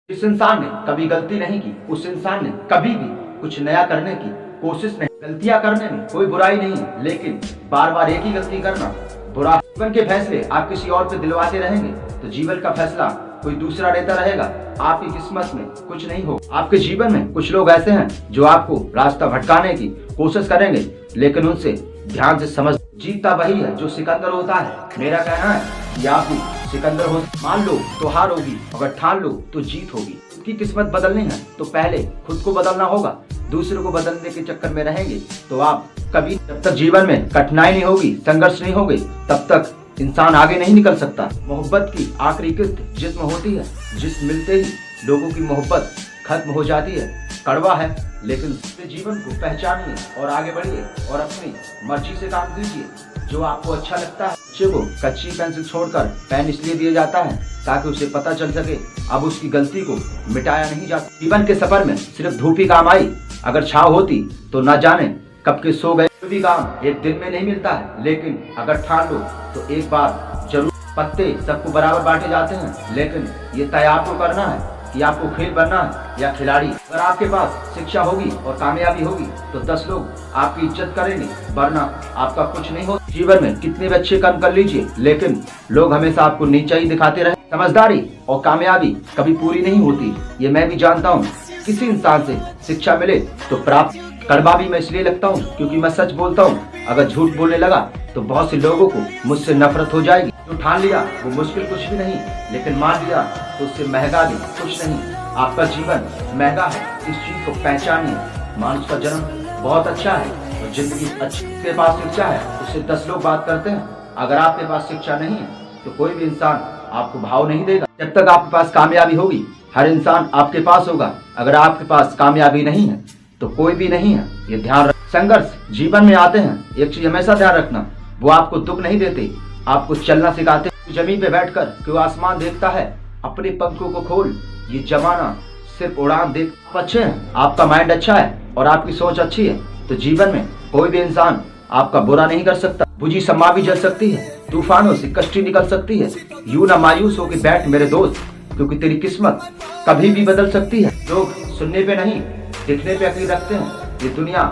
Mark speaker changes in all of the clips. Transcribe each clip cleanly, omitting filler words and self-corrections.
Speaker 1: जिस इंसान ने कभी गलती नहीं की, उस इंसान ने कभी भी कुछ नया करने की कोशिश नहीं। गलतियां करने में कोई बुराई नहीं है, लेकिन बार बार एक ही गलती करना बुरा। जीवन के फैसले आप किसी और पे दिलवाते रहेंगे तो जीवन का फैसला कोई दूसरा लेता रहेगा। आपकी किस्मत में कुछ नहीं हो। आपके जीवन में कुछ लोग ऐसे हैं जो आपको रास्ता भटकाने की कोशिश करेंगे, लेकिन उनसे ध्यान से समझ। जीतता वही है जो सिकंदर होता है। मेरा कहना है कि आप भी सिकंदर हो। मान लो तो हार होगी, अगर ठान लो तो जीत होगी। उसकी किस्मत बदलनी है तो पहले खुद को बदलना होगा। दूसरों को बदलने के चक्कर में रहेंगे तो आप कभी, जब तक जीवन में कठिनाई नहीं होगी, संघर्ष नहीं होगी, तब तक इंसान आगे नहीं निकल सकता। मोहब्बत की आखिरी किस्त जिस्म होती है। जिस्म मिलते ही लोगों की मोहब्बत खत्म हो जाती है। कड़वा है, लेकिन अपने जीवन को पहचानिए और आगे बढ़िए और अपनी मर्जी से काम कीजिए जो आपको अच्छा लगता है। बच्चे को कच्ची पेंसिल छोड़कर पेन इसलिए दिया जाता है ताकि उसे पता चल सके अब उसकी गलती को मिटाया नहीं जाता। जीवन के सफर में सिर्फ धूप ही काम आई, अगर छाव होती तो न जाने कब के सो गए। कोई भी काम एक दिन में नहीं मिलता है, लेकिन अगर ठान लो तो एक बार जरूर। पत्ते सबको बराबर बांटे जाते हैं, लेकिन ये तय आपको करना है कि आपको खेल बनना है या खिलाड़ी। अगर आपके पास शिक्षा होगी और कामयाबी होगी तो 10 लोग आपकी इज्जत करेंगे, वरना आपका कुछ नहीं हो। जीवन में कितने भी अच्छे काम कर लीजिए, लेकिन लोग हमेशा आपको नीचा ही दिखाते रहे। समझदारी और कामयाबी कभी पूरी नहीं होती, ये मैं भी जानता हूँ। किसी इंसान से शिक्षा मिले तो प्राप्त। कड़वा भी मैं इसलिए लगता हूँ क्योंकि मैं सच बोलता हूँ। अगर झूठ बोलने लगा तो बहुत से लोगों को मुझसे नफरत हो जाएगी। जो ठान लिया वो मुश्किल कुछ भी नहीं, लेकिन मान लिया तो उससे महंगा भी कुछ नहीं। आपका जीवन महंगा है, इस चीज को पहचानिए। मानुष का जन्म बहुत अच्छा है और जिंदगी अच्छी। के पास शिक्षा है उससे 10 लोग बात करते हैं। अगर आपके पास शिक्षा नहीं है तो कोई भी इंसान आपको भाव नहीं देगा। जब तक आपके पास कामयाबी होगी, हर इंसान आपके पास होगा। अगर आपके पास कामयाबी नहीं है तो कोई भी नहीं है, ये ध्यान रख। संघर्ष जीवन में आते हैं, एक चीज हमेशा ध्यान रखना, वो आपको दुख नहीं देते, आपको चलना सिखाते। जमीन पे बैठकर क्यों आसमान देखता है, अपने पंखों को खोल, ये जमाना सिर्फ उड़ान देख। आप अच्छे हैं, आपका माइंड अच्छा है और आपकी सोच अच्छी है तो जीवन में कोई भी इंसान आपका बुरा नहीं कर सकता। बुझी शम्मा भी जल सकती है, तूफानों से कश्ती निकल सकती है। यूं ना मायूस होकर बैठ मेरे दोस्त, क्योंकि तेरी किस्मत कभी भी बदल सकती है। लोग सुनने पे नहीं, दिखने पे यकीन रखते हैं। ये दुनिया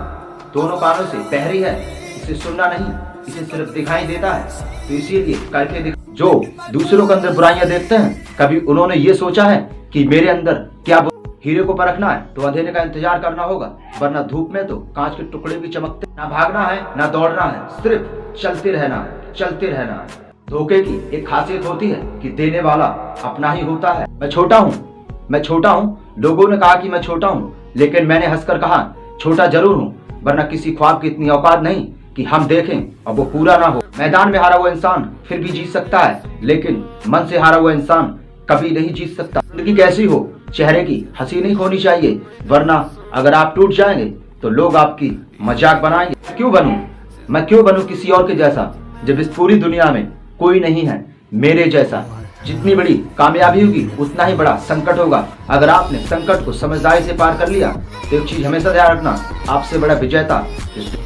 Speaker 1: दोनों कानों से बहरी है, इसे सुनना नहीं, इसे सिर्फ दिखाई देता है, तो इसीलिए करके दिख। जो दूसरों के अंदर बुराइयां देखते हैं, कभी उन्होंने ये सोचा है कि मेरे अंदर क्या। हीरे को परखना है तो अंधेरे का इंतजार करना होगा, वरना धूप में तो कांच के टुकड़े भी चमकते। ना भागना है ना दौड़ना है, सिर्फ चलते रहना है, चलते रहना है। धोखे की एक खासियत होती है कि देने वाला अपना ही होता है। मैं छोटा हूँ, लोगों ने कहा कि मैं छोटा हूँ, लेकिन मैंने हंसकर कहा छोटा जरूर हूँ, वरना किसी ख्वाब की इतनी औकात नहीं कि हम देखें और वो पूरा ना हो। मैदान में हारा हुआ इंसान फिर भी जीत सकता है, लेकिन मन से हारा हुआ इंसान कभी नहीं जीत सकता। जिंदगी कैसी हो, चेहरे की हंसी नहीं खोनी चाहिए, वरना अगर आप टूट जाएंगे तो लोग आपकी मजाक बनाएंगे। मैं क्यों बनूं किसी और के जैसा, जब इस पूरी दुनिया में कोई नहीं है मेरे जैसा। जितनी बड़ी कामयाबी होगी उतना ही बड़ा संकट होगा। अगर आपने संकट को समझदारी से पार कर लिया तो एक चीज हमेशा ध्यान रखना, आपसे बड़ा विजेता।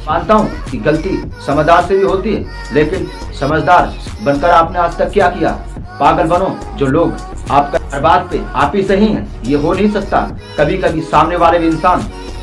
Speaker 1: मानता हूँ कि गलती समझदार से भी होती है, लेकिन समझदार बनकर आपने आज तक क्या किया। पागल बनो जो लोग आपका हर बात पे आप ही सही हैं, ये हो नहीं सकता। कभी कभी सामने वाले भी इंसान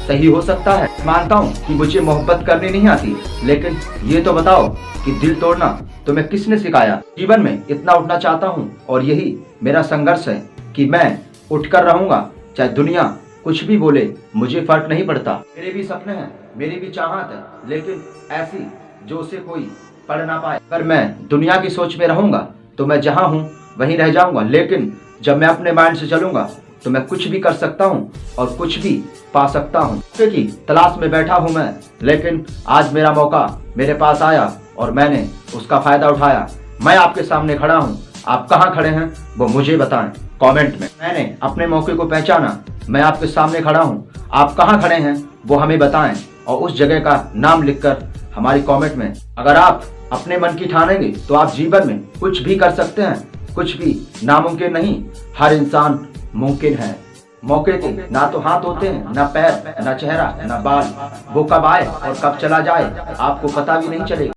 Speaker 1: सही हो सकता है। मानता हूँ कि मुझे मोहब्बत करनी नहीं आती, लेकिन ये तो बताओ कि दिल तोड़ना तुम्हें किसने सिखाया। जीवन में इतना उठना चाहता हूँ और यही मेरा संघर्ष है कि मैं उठकर रहूंगा, चाहे दुनिया कुछ भी बोले, मुझे फर्क नहीं पड़ता। मेरे भी सपने हैं, मेरी भी चाहत है, लेकिन ऐसी जो उसे कोई पढ़ ना पाए। अगर मैं दुनिया की सोच में रहूंगा तो मैं जहाँ हूँ वहीं रह जाऊंगा, लेकिन जब मैं अपने माइंड से चलूंगा तो मैं कुछ भी कर सकता हूँ और कुछ भी पा सकता हूँ। की तलाश में बैठा हूँ मैं, लेकिन आज मेरा मौका मेरे पास आया और मैंने उसका फायदा उठाया। मैं आपके सामने खड़ा हूँ, आप कहाँ खड़े हैं वो मुझे बताएं कमेंट में। मैंने अपने मौके को पहचाना, मैं आपके सामने खड़ा हूँ, आप कहाँ खड़े हैं वो हमें बताएं और उस जगह का नाम लिखकर हमारी कमेंट में। अगर आप अपने मन की ठानेंगे तो आप जीवन में कुछ भी कर सकते हैं। कुछ भी नामुमकिन नहीं, हर इंसान मुमकिन है। मौके के ना तो हाथ होते हैं, ना पैर, ना चेहरा, ना बाल। वो कब आए और कब चला जाए आपको पता भी नहीं चलेगा।